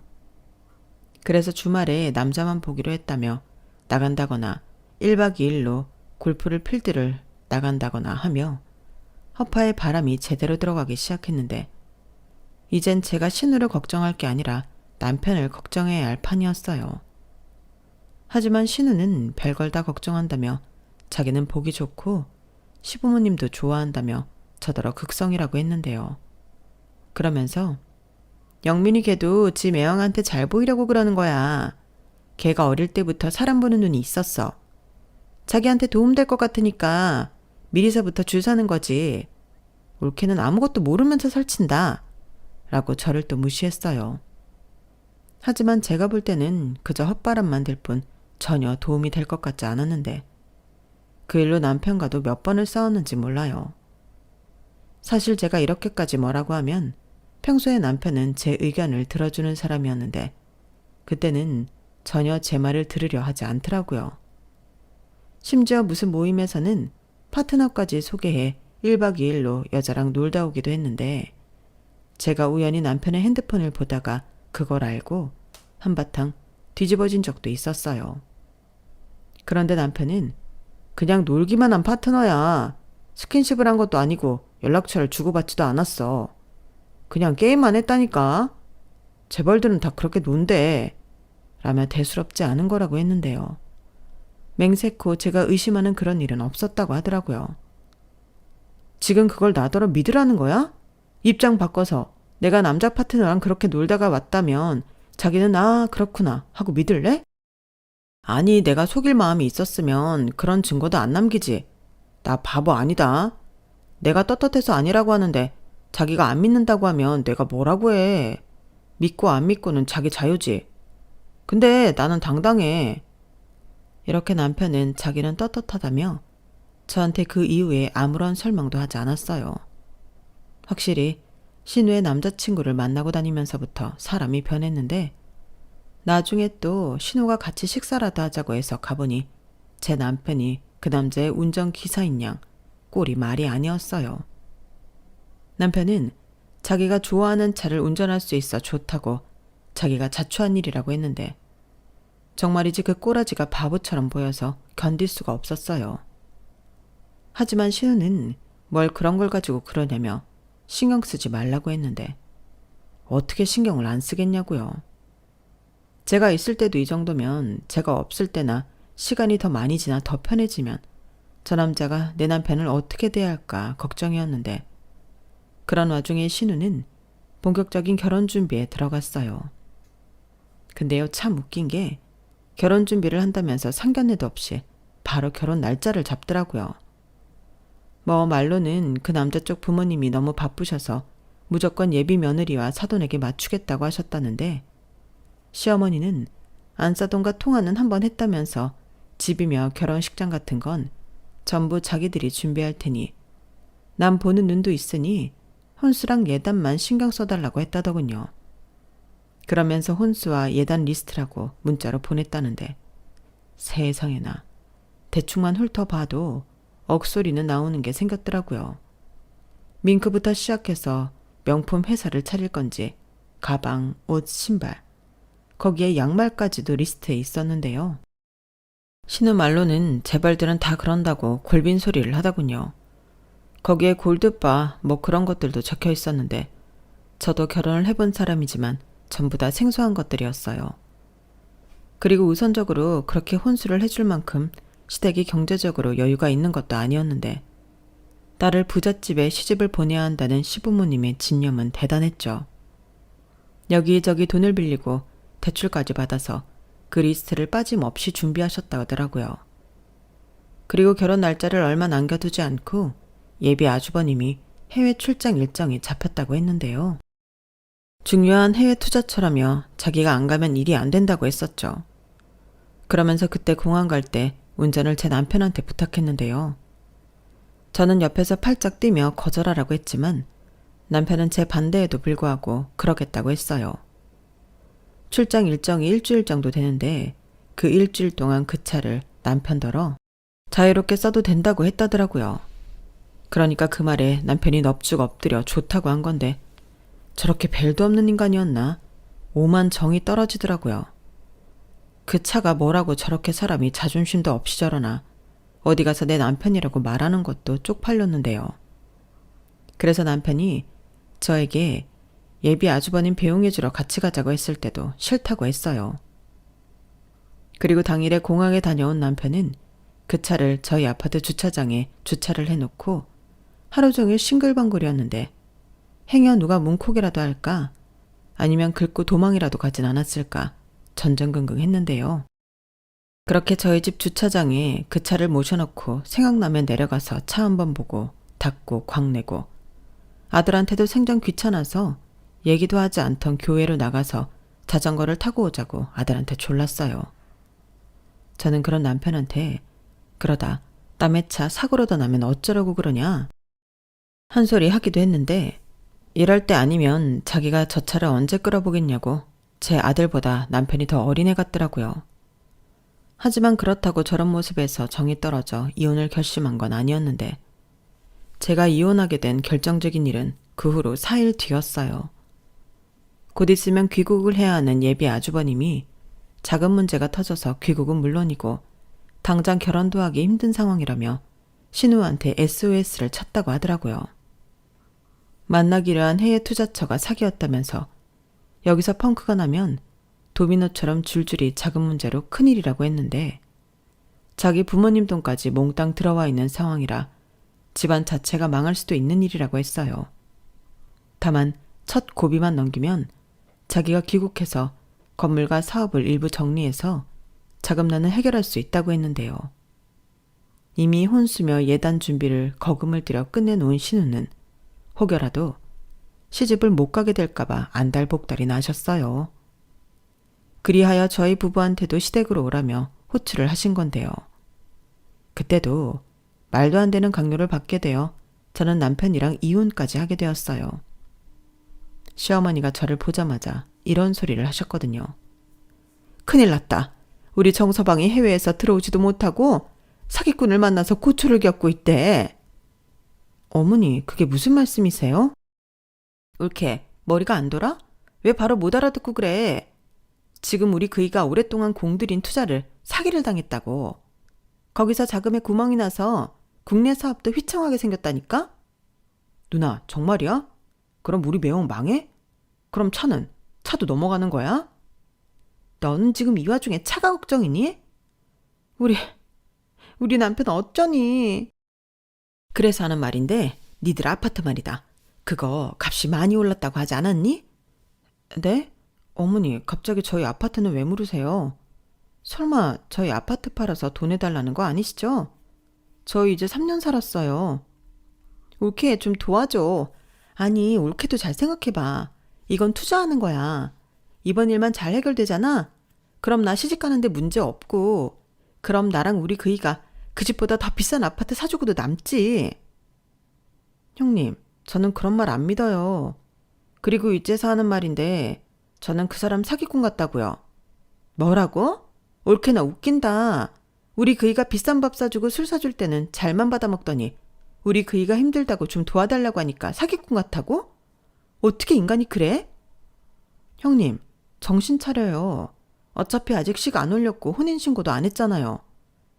그래서 주말에 남자만 보기로 했다며 나간다거나 1박 2일로 골프를 필드를 나간다거나 하며 허파에 바람이 제대로 들어가기 시작했는데 이젠 제가 신우를 걱정할 게 아니라 남편을 걱정해야 할 판이었어요. 하지만 신우는 별걸 다 걱정한다며 자기는 보기 좋고 시부모님도 좋아한다며 저더러 극성이라고 했는데요. 그러면서 영민이 걔도 지 매형한테 잘 보이려고 그러는 거야. 걔가 어릴 때부터 사람 보는 눈이 있었어. 자기한테 도움될 것 같으니까 미리서부터 줄 서는 거지. 올케는 아무것도 모르면서 설친다. 라고 저를 또 무시했어요. 하지만 제가 볼 때는 그저 헛바람만 들 뿐 전혀 도움이 될 것 같지 않았는데 그 일로 남편과도 몇 번을 싸웠는지 몰라요. 사실 제가 이렇게까지 뭐라고 하면 평소에 남편은 제 의견을 들어주는 사람이었는데 그때는 전혀 제 말을 들으려 하지 않더라고요. 심지어 무슨 모임에서는 파트너까지 소개해 1박 2일로 여자랑 놀다 오기도 했는데 제가 우연히 남편의 핸드폰을 보다가 그걸 알고 한바탕 뒤집어진 적도 있었어요. 그런데 남편은 그냥 놀기만 한 파트너야. 스킨십을 한 것도 아니고 연락처를 주고받지도 않았어. 그냥 게임만 했다니까. 재벌들은 다 그렇게 논대. 라며 대수롭지 않은 거라고 했는데요. 맹세코 제가 의심하는 그런 일은 없었다고 하더라고요. 지금 그걸 나더러 믿으라는 거야? 입장 바꿔서 내가 남자 파트너랑 그렇게 놀다가 왔다면 자기는 그렇구나 하고 믿을래? 아니 내가 속일 마음이 있었으면 그런 증거도 안 남기지. 나 바보 아니다. 내가 떳떳해서 아니라고 하는데 자기가 안 믿는다고 하면 내가 뭐라고 해. 믿고 안 믿고는 자기 자유지. 근데 나는 당당해. 이렇게 남편은 자기는 떳떳하다며 저한테 그 이후에 아무런 설명도 하지 않았어요. 확실히 신우의 남자친구를 만나고 다니면서부터 사람이 변했는데 나중에 또 신우가 같이 식사라도 하자고 해서 가보니 제 남편이 그 남자의 운전기사인 양 꼴이 말이 아니었어요. 남편은 자기가 좋아하는 차를 운전할 수 있어 좋다고 자기가 자초한 일이라고 했는데 정말이지 그 꼬라지가 바보처럼 보여서 견딜 수가 없었어요. 하지만 신우는 뭘 그런 걸 가지고 그러냐며 신경 쓰지 말라고 했는데 어떻게 신경을 안 쓰겠냐고요. 제가 있을 때도 이 정도면 제가 없을 때나 시간이 더 많이 지나 더 편해지면 저 남자가 내 남편을 어떻게 대할까 걱정이었는데 그런 와중에 신우는 본격적인 결혼 준비에 들어갔어요. 근데요, 참 웃긴 게 결혼 준비를 한다면서 상견례도 없이 바로 결혼 날짜를 잡더라고요. 뭐 말로는 그 남자 쪽 부모님이 너무 바쁘셔서 무조건 예비 며느리와 사돈에게 맞추겠다고 하셨다는데 시어머니는 안사돈과 통화는 한번 했다면서 집이며 결혼식장 같은 건 전부 자기들이 준비할 테니 남 보는 눈도 있으니 혼수랑 예단만 신경 써달라고 했다더군요. 그러면서 혼수와 예단 리스트라고 문자로 보냈다는데 세상에나 대충만 훑어봐도 억소리는 나오는 게 생겼더라고요. 밍크부터 시작해서 명품 회사를 차릴 건지 가방, 옷, 신발 거기에 양말까지도 리스트에 있었는데요. 신우 말로는 재벌들은 다 그런다고 골빈 소리를 하더군요. 거기에 골드바 뭐 그런 것들도 적혀 있었는데 저도 결혼을 해본 사람이지만 전부 다 생소한 것들이었어요. 그리고 우선적으로 그렇게 혼수를 해줄 만큼 시댁이 경제적으로 여유가 있는 것도 아니었는데 딸을 부잣집에 시집을 보내야 한다는 시부모님의 진념은 대단했죠. 여기저기 돈을 빌리고 대출까지 받아서 그 리스트를 빠짐없이 준비하셨다 하더라고요. 그리고 결혼 날짜를 얼마 남겨두지 않고 예비 아주버님이 해외 출장 일정이 잡혔다고 했는데요. 중요한 해외 투자처라며 자기가 안 가면 일이 안 된다고 했었죠. 그러면서 그때 공항 갈 때 운전을 제 남편한테 부탁했는데요. 저는 옆에서 팔짝 뛰며 거절하라고 했지만 남편은 제 반대에도 불구하고 그러겠다고 했어요. 출장 일정이 일주일 정도 되는데 그 일주일 동안 그 차를 남편더러 자유롭게 써도 된다고 했다더라고요. 그러니까 그 말에 남편이 넙죽 엎드려 좋다고 한 건데 저렇게 벨도 없는 인간이었나? 오만 정이 떨어지더라고요. 그 차가 뭐라고 저렇게 사람이 자존심도 없이 저러나 어디 가서 내 남편이라고 말하는 것도 쪽팔렸는데요. 그래서 남편이 저에게 예비 아주버님 배웅해주러 같이 가자고 했을 때도 싫다고 했어요. 그리고 당일에 공항에 다녀온 남편은 그 차를 저희 아파트 주차장에 주차를 해놓고 하루 종일 싱글벙글이었는데 행여 누가 문콕이라도 할까 아니면 긁고 도망이라도 가진 않았을까 전전긍긍했는데요. 그렇게 저희 집 주차장에 그 차를 모셔놓고 생각나면 내려가서 차 한번 보고 닫고 광내고 아들한테도 생전 귀찮아서 얘기도 하지 않던 교회로 나가서 자전거를 타고 오자고 아들한테 졸랐어요. 저는 그런 남편한테 그러다 남의 차 사고로도 나면 어쩌려고 그러냐 한 소리 하기도 했는데 이럴 때 아니면 자기가 저 차를 언제 끌어보겠냐고 제 아들보다 남편이 더 어린애 같더라고요. 하지만 그렇다고 저런 모습에서 정이 떨어져 이혼을 결심한 건 아니었는데 제가 이혼하게 된 결정적인 일은 그 후로 4일 뒤였어요. 곧 있으면 귀국을 해야 하는 예비 아주버님이 자금 문제가 터져서 귀국은 물론이고 당장 결혼도 하기 힘든 상황이라며 신우한테 SOS를 쳤다고 하더라고요. 만나기로 한 해외 투자처가 사기였다면서 여기서 펑크가 나면 도미노처럼 줄줄이 자금 문제로 큰일이라고 했는데 자기 부모님 돈까지 몽땅 들어와 있는 상황이라 집안 자체가 망할 수도 있는 일이라고 했어요. 다만 첫 고비만 넘기면 자기가 귀국해서 건물과 사업을 일부 정리해서 자금난을 해결할 수 있다고 했는데요. 이미 혼수며 예단 준비를 거금을 들여 끝내놓은 신우는 혹여라도 시집을 못 가게 될까봐 안달복달이 나셨어요. 그리하여 저희 부부한테도 시댁으로 오라며 호출을 하신 건데요. 그때도 말도 안 되는 강요를 받게 되어 저는 남편이랑 이혼까지 하게 되었어요. 시어머니가 저를 보자마자 이런 소리를 하셨거든요. 큰일 났다. 우리 정서방이 해외에서 들어오지도 못하고 사기꾼을 만나서 고초를 겪고 있대. 어머니, 그게 무슨 말씀이세요? 옳게, 머리가 안 돌아? 왜 바로 못 알아듣고 그래? 지금 우리 그이가 오랫동안 공들인 투자를 사기를 당했다고. 거기서 자금에 구멍이 나서 국내 사업도 휘청하게 생겼다니까? 누나, 정말이야? 그럼 우리 매형 망해? 그럼 차는? 차도 넘어가는 거야? 너는 지금 이 와중에 차가 걱정이니? 우리 남편 어쩌니? 그래서 하는 말인데 니들 아파트 말이다. 그거 값이 많이 올랐다고 하지 않았니? 네? 어머니, 갑자기 저희 아파트는 왜 물으세요? 설마 저희 아파트 팔아서 돈 해달라는 거 아니시죠? 저희 이제 3년 살았어요. 올케 좀 도와줘. 아니, 올케도 잘 생각해봐. 이건 투자하는 거야. 이번 일만 잘 해결되잖아? 그럼 나 시집 가는데 문제 없고, 그럼 나랑 우리 그이가 그 집보다 더 비싼 아파트 사주고도 남지. 형님, 저는 그런 말 안 믿어요. 그리고 이제서 하는 말인데 저는 그 사람 사기꾼 같다고요. 뭐라고? 옳게나 웃긴다. 우리 그이가 비싼 밥 사주고 술 사줄 때는 잘만 받아먹더니 우리 그이가 힘들다고 좀 도와달라고 하니까 사기꾼 같다고? 어떻게 인간이 그래? 형님, 정신 차려요. 어차피 아직 식 안 올렸고 혼인신고도 안 했잖아요.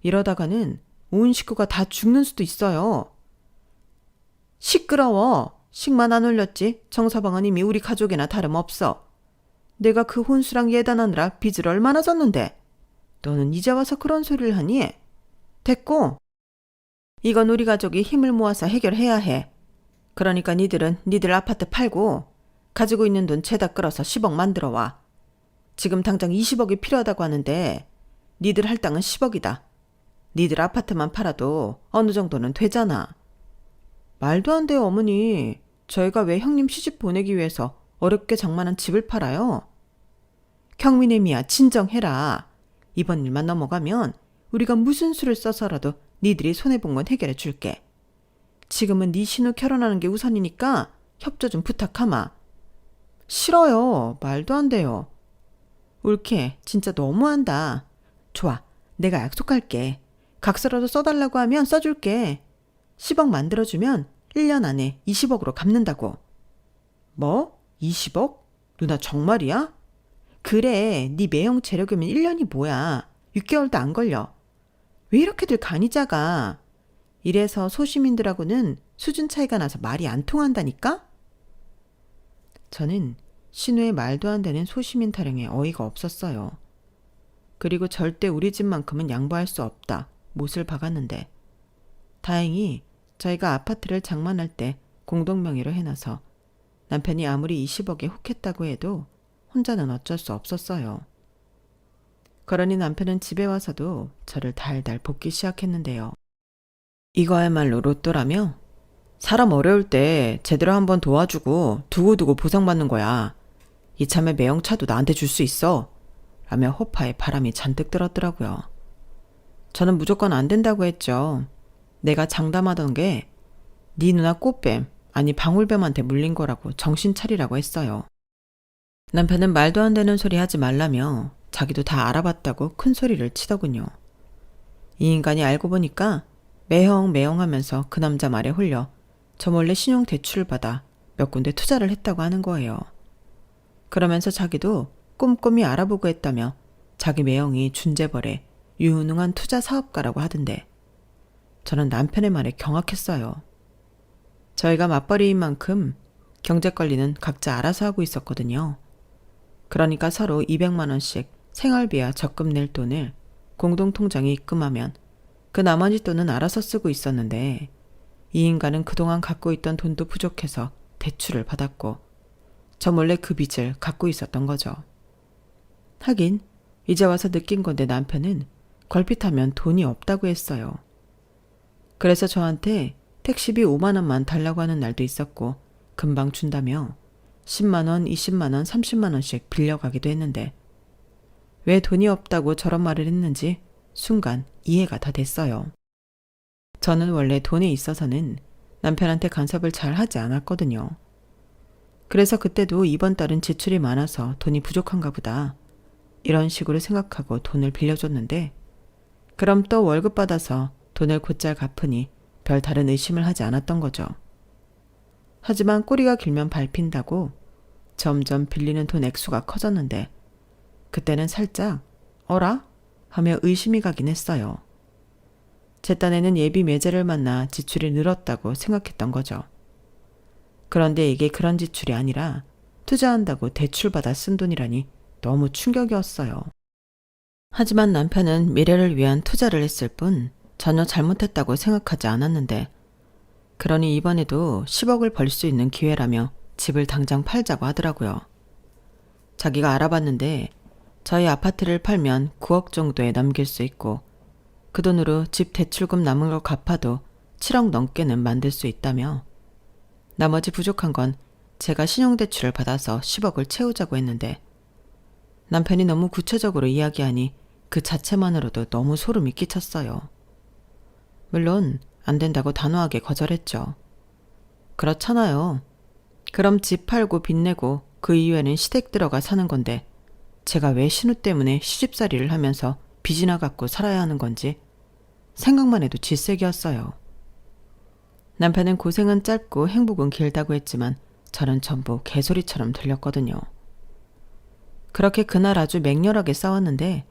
이러다가는 온 식구가 다 죽는 수도 있어요. 시끄러워. 식만 안 올렸지 정서방은 이미 우리 가족이나 다름없어. 내가 그 혼수랑 예단하느라 빚을 얼마나 졌는데. 너는 이제 와서 그런 소리를 하니? 됐고. 이건 우리 가족이 힘을 모아서 해결해야 해. 그러니까 니들은 니들 아파트 팔고 가지고 있는 돈 죄다 끌어서 10억 만들어 와. 지금 당장 20억이 필요하다고 하는데 니들 할당은 10억이다. 니들 아파트만 팔아도 어느 정도는 되잖아. 말도 안 돼요, 어머니. 저희가 왜 형님 시집 보내기 위해서 어렵게 장만한 집을 팔아요? 경민애미야, 진정해라. 이번 일만 넘어가면 우리가 무슨 수를 써서라도 니들이 손해본 건 해결해 줄게. 지금은 네 신우 결혼하는 게 우선이니까 협조 좀 부탁하마. 싫어요. 말도 안 돼요. 옳게, 진짜 너무한다. 좋아, 내가 약속할게. 각서라도 써달라고 하면 써줄게. 10억 만들어주면 1년 안에 20억으로 갚는다고. 뭐? 20억? 누나 정말이야? 그래, 네 매형 재력이면 1년이 뭐야. 6개월도 안 걸려. 왜 이렇게들 간이 작아? 이래서 소시민들하고는 수준 차이가 나서 말이 안 통한다니까? 저는 신우의 말도 안 되는 소시민 타령에 어이가 없었어요. 그리고 절대 우리 집만큼은 양보할 수 없다. 못을 박았는데 다행히 저희가 아파트를 장만할 때 공동명의로 해놔서 남편이 아무리 20억에 혹했다고 해도 혼자는 어쩔 수 없었어요. 그러니 남편은 집에 와서도 저를 달달 볶기 시작했는데요. 이거야말로 로또라며? 사람 어려울 때 제대로 한번 도와주고 두고두고 보상받는 거야. 이참에 매형차도 나한테 줄 수 있어. 라며 호파에 바람이 잔뜩 들었더라고요. 저는 무조건 안 된다고 했죠. 내가 장담하던 게 네 누나 꽃뱀, 아니 방울뱀한테 물린 거라고 정신 차리라고 했어요. 남편은 말도 안 되는 소리 하지 말라며 자기도 다 알아봤다고 큰 소리를 치더군요. 이 인간이 알고 보니까 매형 하면서 그 남자 말에 홀려 저 몰래 신용 대출을 받아 몇 군데 투자를 했다고 하는 거예요. 그러면서 자기도 꼼꼼히 알아보고 했다며 자기 매형이 준재벌의 유능한 투자 사업가라고 하던데 저는 남편의 말에 경악했어요. 저희가 맞벌이인 만큼 경제 관리는 각자 알아서 하고 있었거든요. 그러니까 서로 200만 원씩 생활비와 적금 낼 돈을 공동통장에 입금하면 그 나머지 돈은 알아서 쓰고 있었는데 이 인간은 그동안 갖고 있던 돈도 부족해서 대출을 받았고 저 몰래 그 빚을 갖고 있었던 거죠. 하긴 이제 와서 느낀 건데 남편은 걸핏하면 돈이 없다고 했어요. 그래서 저한테 택시비 5만 원만 달라고 하는 날도 있었고 금방 준다며 10만 원, 20만 원, 30만 원씩 빌려가기도 했는데 왜 돈이 없다고 저런 말을 했는지 순간 이해가 다 됐어요. 저는 원래 돈에 있어서는 남편한테 간섭을 잘 하지 않았거든요. 그래서 그때도 이번 달은 지출이 많아서 돈이 부족한가 보다. 이런 식으로 생각하고 돈을 빌려줬는데 그럼 또 월급 받아서 돈을 곧잘 갚으니 별 다른 의심을 하지 않았던 거죠. 하지만 꼬리가 길면 밟힌다고 점점 빌리는 돈 액수가 커졌는데 그때는 살짝 어라? 하며 의심이 가긴 했어요. 제 딴에는 예비 매제를 만나 지출이 늘었다고 생각했던 거죠. 그런데 이게 그런 지출이 아니라 투자한다고 대출받아 쓴 돈이라니 너무 충격이었어요. 하지만 남편은 미래를 위한 투자를 했을 뿐 전혀 잘못했다고 생각하지 않았는데 그러니 이번에도 10억을 벌 수 있는 기회라며 집을 당장 팔자고 하더라고요. 자기가 알아봤는데 저희 아파트를 팔면 9억 정도에 넘길 수 있고 그 돈으로 집 대출금 남은 걸 갚아도 7억 넘게는 만들 수 있다며 나머지 부족한 건 제가 신용대출을 받아서 10억을 채우자고 했는데 남편이 너무 구체적으로 이야기하니 그 자체만으로도 너무 소름이 끼쳤어요. 물론 안 된다고 단호하게 거절했죠. 그렇잖아요. 그럼 집 팔고 빚 내고 그 이후에는 시댁 들어가 사는 건데 제가 왜 신우 때문에 시집살이를 하면서 빚이나 갖고 살아야 하는 건지 생각만 해도 질색이었어요. 남편은 고생은 짧고 행복은 길다고 했지만 저는 전부 개소리처럼 들렸거든요. 그렇게 그날 아주 맹렬하게 싸웠는데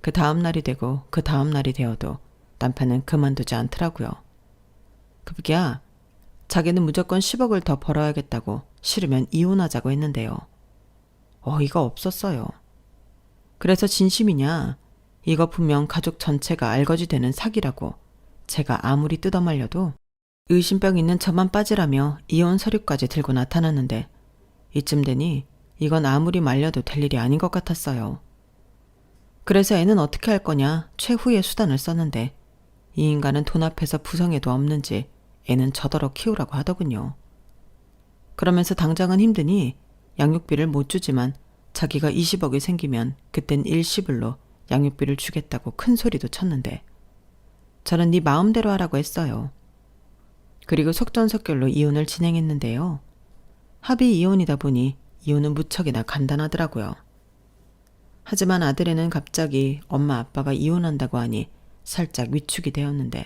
그 다음 날이 되고 그 다음 날이 되어도 남편은 그만두지 않더라고요. 급기야 자기는 무조건 10억을 더 벌어야겠다고 싫으면 이혼하자고 했는데요. 어이가 없었어요. 그래서 진심이냐? 이거 분명 가족 전체가 알거지 되는 사기라고 제가 아무리 뜯어말려도 의심병 있는 저만 빠지라며 이혼 서류까지 들고 나타났는데 이쯤 되니 이건 아무리 말려도 될 일이 아닌 것 같았어요. 그래서 애는 어떻게 할 거냐 최후의 수단을 썼는데 이 인간은 돈 앞에서 부성에도 없는지 애는 저더러 키우라고 하더군요. 그러면서 당장은 힘드니 양육비를 못 주지만 자기가 20억이 생기면 그땐 일시불로 양육비를 주겠다고 큰 소리도 쳤는데 저는 네 마음대로 하라고 했어요. 그리고 속전속결로 이혼을 진행했는데요. 합의 이혼이다 보니 이혼은 무척이나 간단하더라고요. 하지만 아들애는 갑자기 엄마 아빠가 이혼한다고 하니 살짝 위축이 되었는데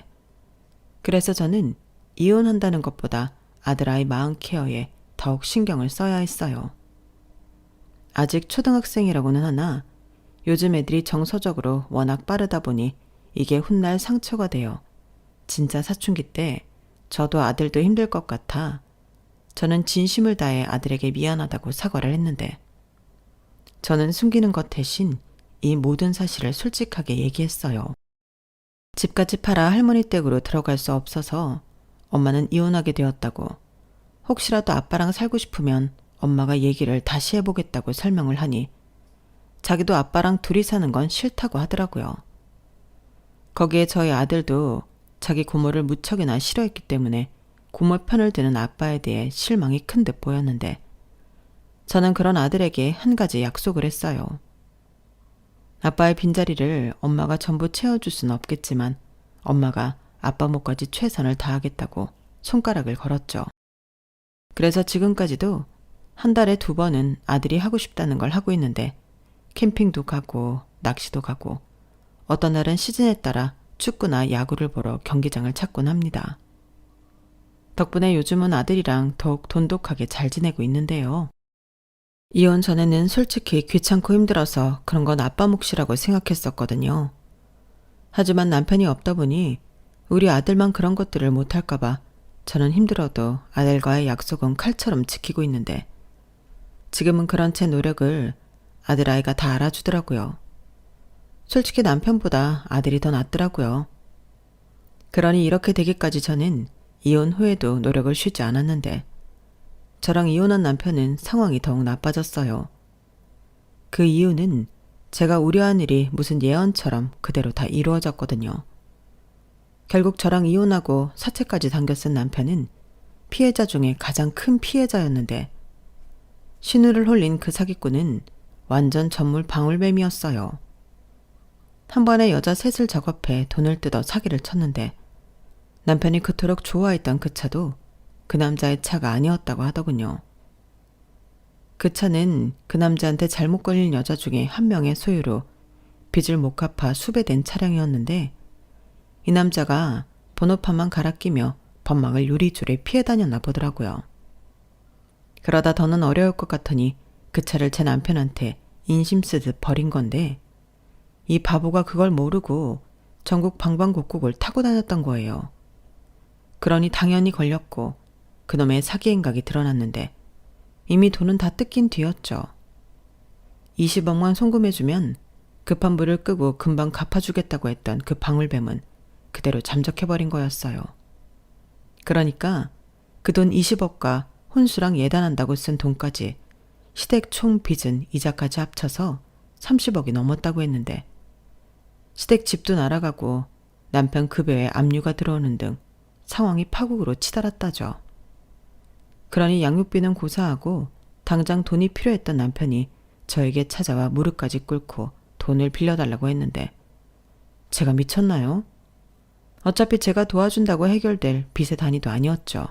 그래서 저는 이혼한다는 것보다 아들아이 마음 케어에 더욱 신경을 써야 했어요. 아직 초등학생이라고는 하나 요즘 애들이 정서적으로 워낙 빠르다 보니 이게 훗날 상처가 되어 진짜 사춘기 때 저도 아들도 힘들 것 같아 저는 진심을 다해 아들에게 미안하다고 사과를 했는데 저는 숨기는 것 대신 이 모든 사실을 솔직하게 얘기했어요. 집까지 팔아 할머니 댁으로 들어갈 수 없어서 엄마는 이혼하게 되었다고 혹시라도 아빠랑 살고 싶으면 엄마가 얘기를 다시 해보겠다고 설명을 하니 자기도 아빠랑 둘이 사는 건 싫다고 하더라고요. 거기에 저희 아들도 자기 고모를 무척이나 싫어했기 때문에 고모 편을 드는 아빠에 대해 실망이 큰 듯 보였는데 저는 그런 아들에게 한 가지 약속을 했어요. 아빠의 빈자리를 엄마가 전부 채워줄 수는 없겠지만 엄마가 아빠 몫까지 최선을 다하겠다고 손가락을 걸었죠. 그래서 지금까지도 한 달에 2번은 아들이 하고 싶다는 걸 하고 있는데 캠핑도 가고 낚시도 가고 어떤 날은 시즌에 따라 축구나 야구를 보러 경기장을 찾곤 합니다. 덕분에 요즘은 아들이랑 더욱 돈독하게 잘 지내고 있는데요. 이혼 전에는 솔직히 귀찮고 힘들어서 그런 건 아빠 몫이라고 생각했었거든요. 하지만 남편이 없다 보니 우리 아들만 그런 것들을 못할까봐 저는 힘들어도 아들과의 약속은 칼처럼 지키고 있는데 지금은 그런 제 노력을 아들아이가 다 알아주더라고요. 솔직히 남편보다 아들이 더 낫더라고요. 그러니 이렇게 되기까지 저는 이혼 후에도 노력을 쉬지 않았는데 저랑 이혼한 남편은 상황이 더욱 나빠졌어요. 그 이유는 제가 우려한 일이 무슨 예언처럼 그대로 다 이루어졌거든요. 결국 저랑 이혼하고 사채까지 당겨 쓴 남편은 피해자 중에 가장 큰 피해자였는데 신우를 홀린 그 사기꾼은 완전 전물 방울뱀이었어요. 한 번에 여자 셋을 작업해 돈을 뜯어 사기를 쳤는데 남편이 그토록 좋아했던 그 차도 그 남자의 차가 아니었다고 하더군요. 그 차는 그 남자한테 잘못 걸린 여자 중에 한 명의 소유로 빚을 못 갚아 수배된 차량이었는데 이 남자가 번호판만 갈아 끼며 법망을 요리조리 피해 다녔나 보더라고요. 그러다 더는 어려울 것 같으니 그 차를 제 남편한테 인심 쓰듯 버린 건데 이 바보가 그걸 모르고 전국 방방곡곡을 타고 다녔던 거예요. 그러니 당연히 걸렸고 그놈의 사기 행각이 드러났는데 이미 돈은 다 뜯긴 뒤였죠. 20억만 송금해주면 급한 불을 끄고 금방 갚아주겠다고 했던 그 방울뱀은 그대로 잠적해버린 거였어요. 그러니까 그 돈 20억과 혼수랑 예단한다고 쓴 돈까지 시댁 총 빚은 이자까지 합쳐서 30억이 넘었다고 했는데 시댁 집도 날아가고 남편 급여에 압류가 들어오는 등 상황이 파국으로 치달았다죠. 그러니 양육비는 고사하고 당장 돈이 필요했던 남편이 저에게 찾아와 무릎까지 꿇고 돈을 빌려달라고 했는데 제가 미쳤나요? 어차피 제가 도와준다고 해결될 빚의 단위도 아니었죠.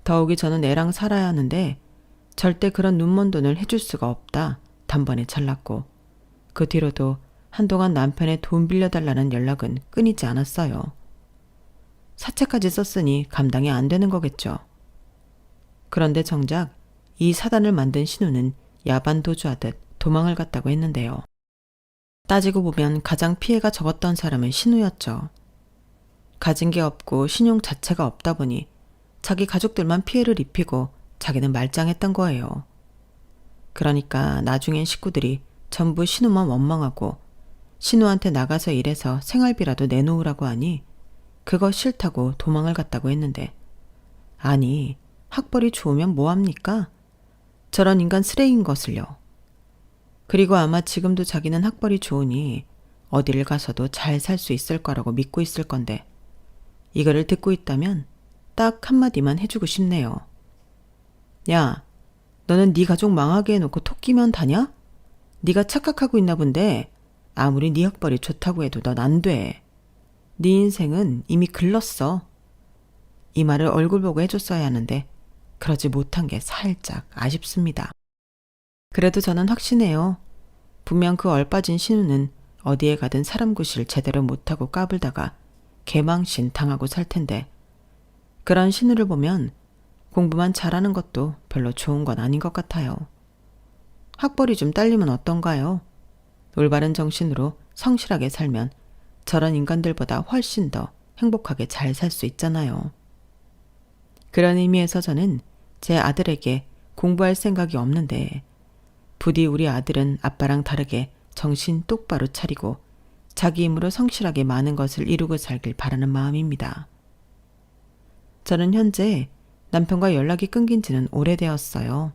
더욱이 저는 애랑 살아야 하는데 절대 그런 눈먼 돈을 해줄 수가 없다 단번에 잘랐고 그 뒤로도 한동안 남편의 돈 빌려달라는 연락은 끊이지 않았어요. 사채까지 썼으니 감당이 안 되는 거겠죠. 그런데 정작 이 사단을 만든 신우는 야반도주하듯 도망을 갔다고 했는데요. 따지고 보면 가장 피해가 적었던 사람은 신우였죠. 가진 게 없고 신용 자체가 없다 보니 자기 가족들만 피해를 입히고 자기는 말짱했던 거예요. 그러니까 나중엔 식구들이 전부 신우만 원망하고 신우한테 나가서 일해서 생활비라도 내놓으라고 하니 그거 싫다고 도망을 갔다고 했는데 아니 학벌이 좋으면 뭐합니까? 저런 인간 쓰레기인 것을요. 그리고 아마 지금도 자기는 학벌이 좋으니 어디를 가서도 잘 살 수 있을 거라고 믿고 있을 건데 이거를 듣고 있다면 딱 한마디만 해주고 싶네요. 야, 너는 네 가족 망하게 해놓고 토끼면 다냐? 네가 착각하고 있나 본데 아무리 네 학벌이 좋다고 해도 넌 안 돼. 네 인생은 이미 글렀어. 이 말을 얼굴 보고 해줬어야 하는데 그러지 못한 게 살짝 아쉽습니다. 그래도 저는 확신해요. 분명 그 얼빠진 신우는 어디에 가든 사람 구실 제대로 못하고 까불다가 개망신 당하고 살 텐데 그런 신우를 보면 공부만 잘하는 것도 별로 좋은 건 아닌 것 같아요. 학벌이 좀 딸리면 어떤가요? 올바른 정신으로 성실하게 살면 저런 인간들보다 훨씬 더 행복하게 잘 살 수 있잖아요. 그런 의미에서 저는 제 아들에게 공부할 생각이 없는데 부디 우리 아들은 아빠랑 다르게 정신 똑바로 차리고 자기 힘으로 성실하게 많은 것을 이루고 살길 바라는 마음입니다. 저는 현재 남편과 연락이 끊긴 지는 오래되었어요.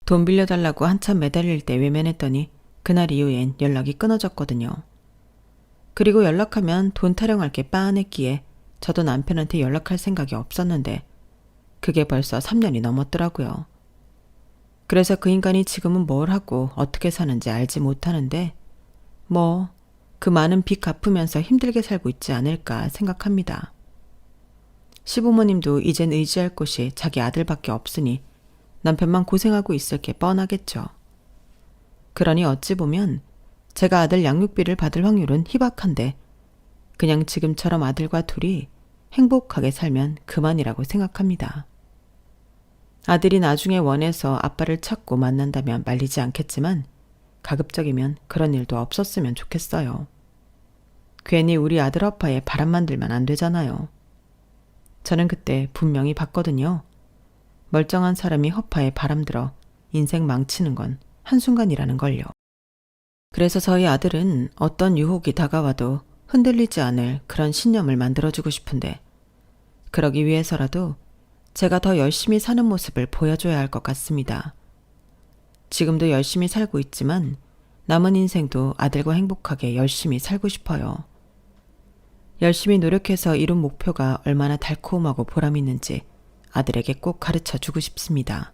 돈 빌려달라고 한참 매달릴 때 외면했더니 그날 이후엔 연락이 끊어졌거든요. 그리고 연락하면 돈 타령할 게 빤했기에 저도 남편한테 연락할 생각이 없었는데 그게 벌써 3년이 넘었더라고요. 그래서 그 인간이 지금은 뭘 하고 어떻게 사는지 알지 못하는데 뭐 그 많은 빚 갚으면서 힘들게 살고 있지 않을까 생각합니다. 시부모님도 이젠 의지할 곳이 자기 아들밖에 없으니 남편만 고생하고 있을 게 뻔하겠죠. 그러니 어찌 보면 제가 아들 양육비를 받을 확률은 희박한데 그냥 지금처럼 아들과 둘이 행복하게 살면 그만이라고 생각합니다. 아들이 나중에 원해서 아빠를 찾고 만난다면 말리지 않겠지만 가급적이면 그런 일도 없었으면 좋겠어요. 괜히 우리 아들 허파에 바람만 들면 안 되잖아요. 저는 그때 분명히 봤거든요. 멀쩡한 사람이 허파에 바람 들어 인생 망치는 건 한순간이라는 걸요. 그래서 저희 아들은 어떤 유혹이 다가와도 흔들리지 않을 그런 신념을 만들어주고 싶은데 그러기 위해서라도 제가 더 열심히 사는 모습을 보여줘야 할 것 같습니다. 지금도 열심히 살고 있지만 남은 인생도 아들과 행복하게 열심히 살고 싶어요. 열심히 노력해서 이룬 목표가 얼마나 달콤하고 보람있는지 아들에게 꼭 가르쳐 주고 싶습니다.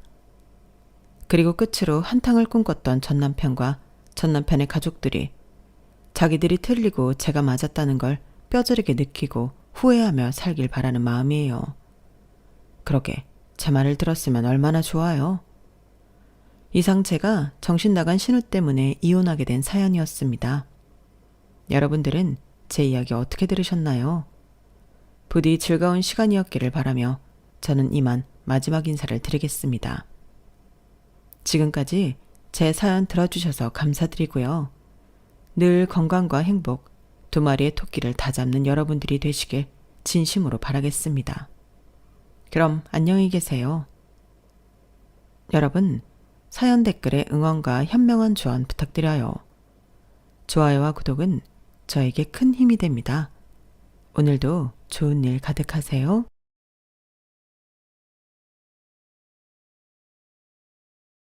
그리고 끝으로 한탕을 꿈꿨던 전 남편과 전 남편의 가족들이 자기들이 틀리고 제가 맞았다는 걸 뼈저리게 느끼고 후회하며 살길 바라는 마음이에요. 그러게 제 말을 들었으면 얼마나 좋아요. 이상 제가 정신 나간 신우 때문에 이혼하게 된 사연이었습니다. 여러분들은 제 이야기 어떻게 들으셨나요? 부디 즐거운 시간이었기를 바라며 저는 이만 마지막 인사를 드리겠습니다. 지금까지 제 사연 들어주셔서 감사드리고요. 늘 건강과 행복, 두 마리의 토끼를 다 잡는 여러분들이 되시길 진심으로 바라겠습니다. 그럼 안녕히 계세요. 여러분, 사연 댓글에 응원과 현명한 조언 부탁드려요. 좋아요와 구독은 저에게 큰 힘이 됩니다. 오늘도 좋은 일 가득하세요.